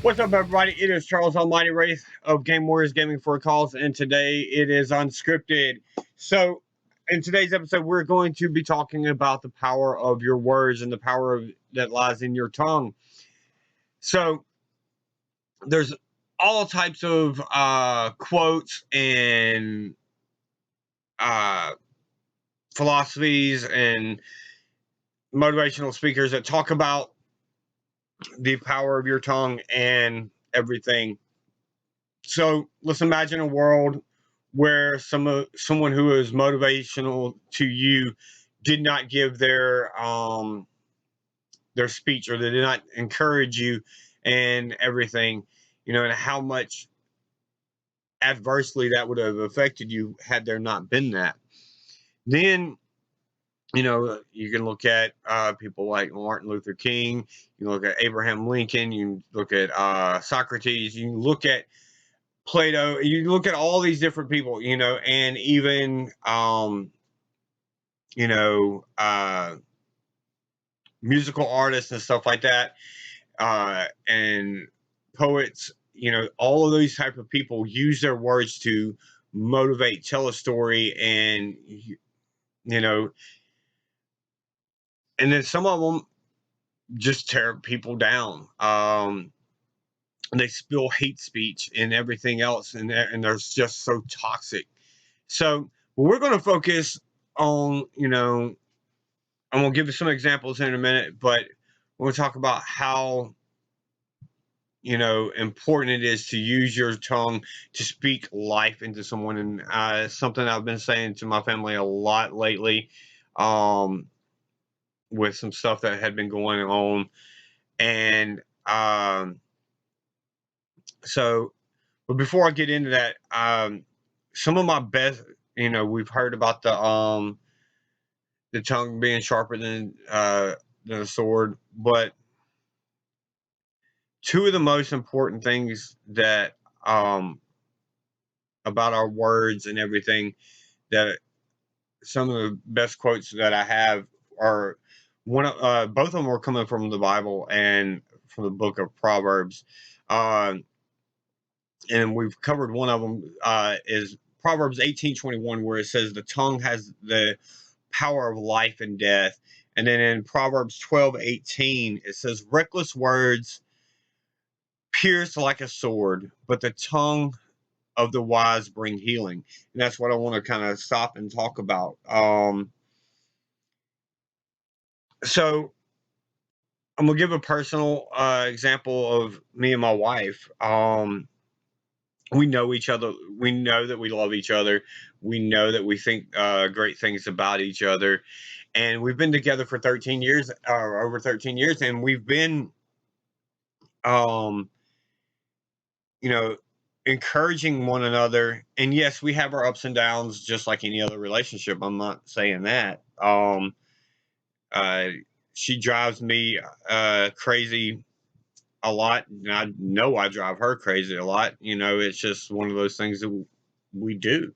What's up, everybody? It is Charles Almighty Wraith of Game Warriors Gaming for a Cause, and today it is Unscripted. So, in today's episode, we're going to be talking about the power of your words and the power that lies in your tongue. So, there's all types of quotes and uh, philosophies and motivational speakers that talk about the power of your tongue and everything. So let's imagine a world where someone who is motivational to you did not give their speech, or they did not encourage you and everything, and how much adversely that would have affected you had there not been that. Then you can look at people like Martin Luther King, you look at Abraham Lincoln, you look at Socrates, you look at Plato, you look at all these different people, and even you know, uh, musical artists and stuff like that, and poets. All of those type of people use their words to motivate, tell a story, and you know, and then some of them just tear people down. They spill hate speech and everything else, and they're just so toxic. So we're going to focus on, I'm going to give you some examples in a minute, but we're going to talk about how, important it is to use your tongue to speak life into someone. And something I've been saying to my family a lot lately, um, with some stuff that had been going on. And so, but before I get into that, some of my best, we've heard about the tongue being sharper than a sword, but two of the most important things that about our words and everything, that some of the best quotes that I have are both of them are coming from the Bible and from the book of Proverbs. And we've covered one of them, is Proverbs 18:21, where it says the tongue has the power of life and death. And then in Proverbs 12:18, it says reckless words pierce like a sword, but the tongue of the wise bring healing. And that's what I want to kind of stop and talk about. So I'm gonna give a personal example of me and my wife. We know each other. We know that we love each other. We know that we think great things about each other, and we've been together for 13 years, or over 13 years, and we've been, um, you know, encouraging one another. And yes, we have our ups and downs, just like any other relationship. I'm not saying that. Uh, she drives me crazy a lot, and I know I drive her crazy a lot. It's just one of those things that we do.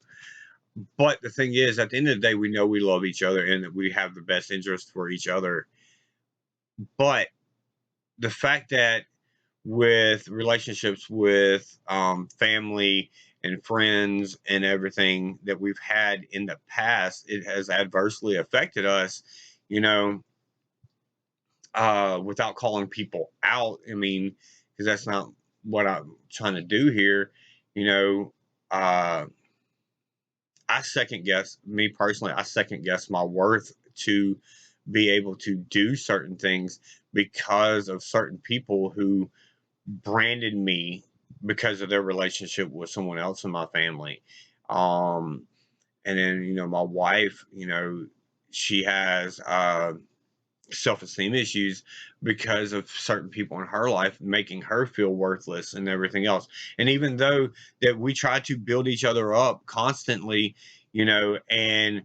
But the thing is, at the end of the day, we know we love each other and that we have the best interest for each other. But the fact that with relationships with family and friends and everything that we've had in the past, it has adversely affected us, you know, without calling people out. I mean, because that's not what I'm trying to do here. You know, uh, I second guess, me personally, I second guess my worth to be able to do certain things because of certain people who branded me because of their relationship with someone else in my family. Um, and then, my wife, she has self-esteem issues because of certain people in her life making her feel worthless and everything else. And even though that we try to build each other up constantly, and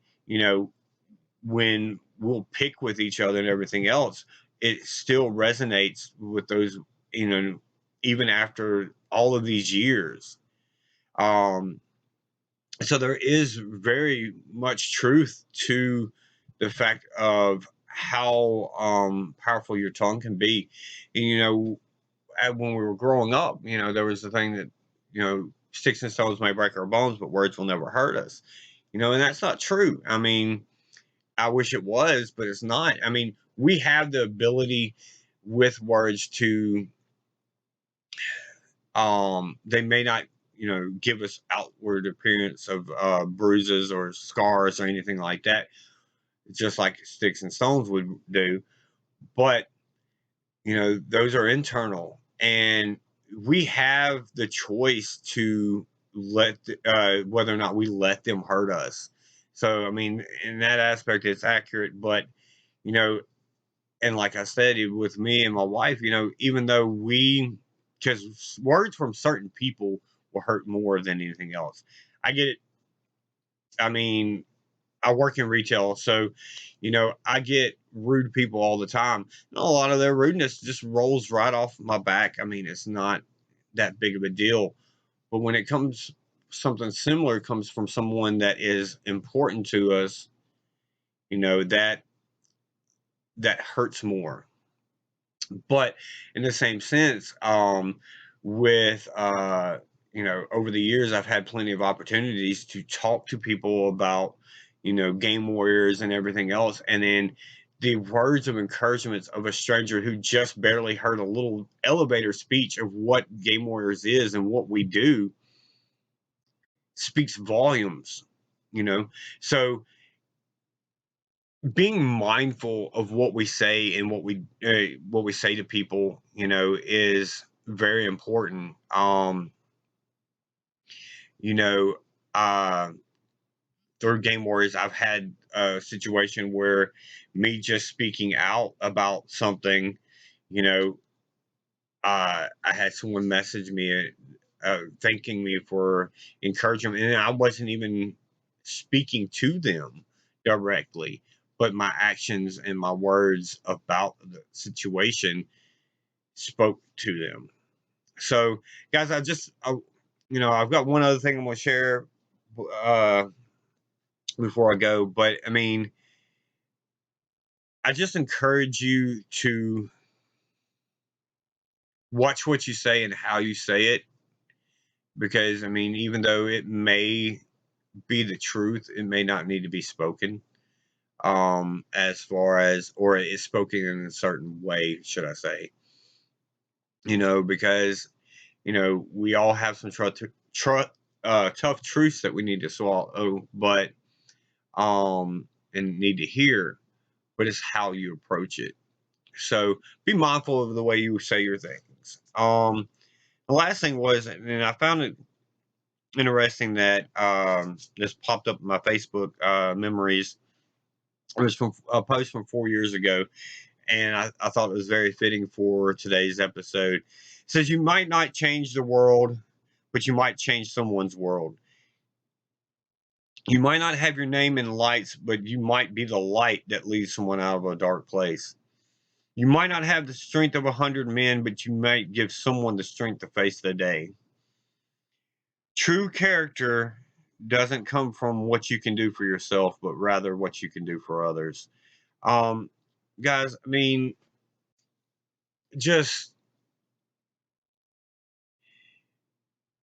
when we'll pick with each other and everything else, it still resonates with those, even after all of these years. um so there is very much truth to the fact of how powerful your tongue can be. And when we were growing up, there was the thing that, sticks and stones may break our bones, but words will never hurt us. And that's not true. I mean, I wish it was, but it's not. I mean, we have the ability with words to, they may not, give us outward appearance of bruises or scars or anything like that, just like sticks and stones would do. But, those are internal, and we have the choice to whether or not we let them hurt us. So, I mean, in that aspect, it's accurate. But, you know, and like I said, with me and my wife, even though because words from certain people will hurt more than anything else. I get it. I mean, I work in retail, so I get rude people all the time. And a lot of their rudeness just rolls right off my back. I mean, it's not that big of a deal. But when it comes, something similar comes from someone that is important to us, that hurts more. But in the same sense, with over the years, I've had plenty of opportunities to talk to people about, game warriors and everything else, and then the words of encouragement of a stranger who just barely heard a little elevator speech of what game warriors is and what we do speaks volumes. you know so being mindful of what we say and what we say to people, is very important. You know, uh, through Game Warriors, I've had a situation where me just speaking out about something, you know, I had someone message me, thanking me for encouragement, and I wasn't even speaking to them directly, but my actions and my words about the situation spoke to them. So, guys, I've got one other thing I'm going to share uh, before I go, but I mean, I just encourage you to watch what you say and how you say it, because I mean, even though it may be the truth, it may not need to be spoken. As far as, or it's spoken in a certain way, should I say? Because we all have some tough truths that we need to swallow, but and need to hear. But it's how you approach it. So be mindful of the way you say your things. The last thing was, and I found it interesting that this popped up in my Facebook memories. It was from a post from 4 years ago, and I thought it was very fitting for today's episode. It says, "You might not change the world, but you might change someone's world. You might not have your name in lights, but you might be the light that leads someone out of a dark place. You might not have the strength of 100 men, but you might give someone the strength to face the day. True character doesn't come from what you can do for yourself, but rather what you can do for others." Um, Guys, I mean, just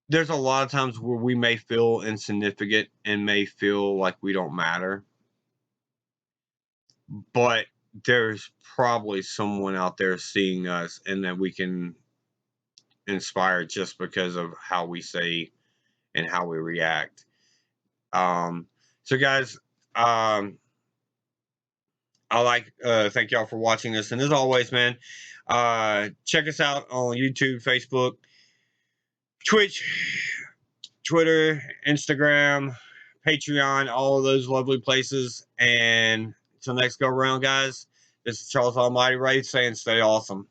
there's a lot of times where we may feel insignificant and may feel like we don't matter, but there's probably someone out there seeing us and that we can inspire just because of how we say and how we react. Um, so, guys, um, I thank y'all for watching this, and as always, man, check us out on YouTube, Facebook, Twitch, Twitter, Instagram, Patreon, all of those lovely places. And until next go around, guys, this is Charles Almighty Ray saying stay awesome.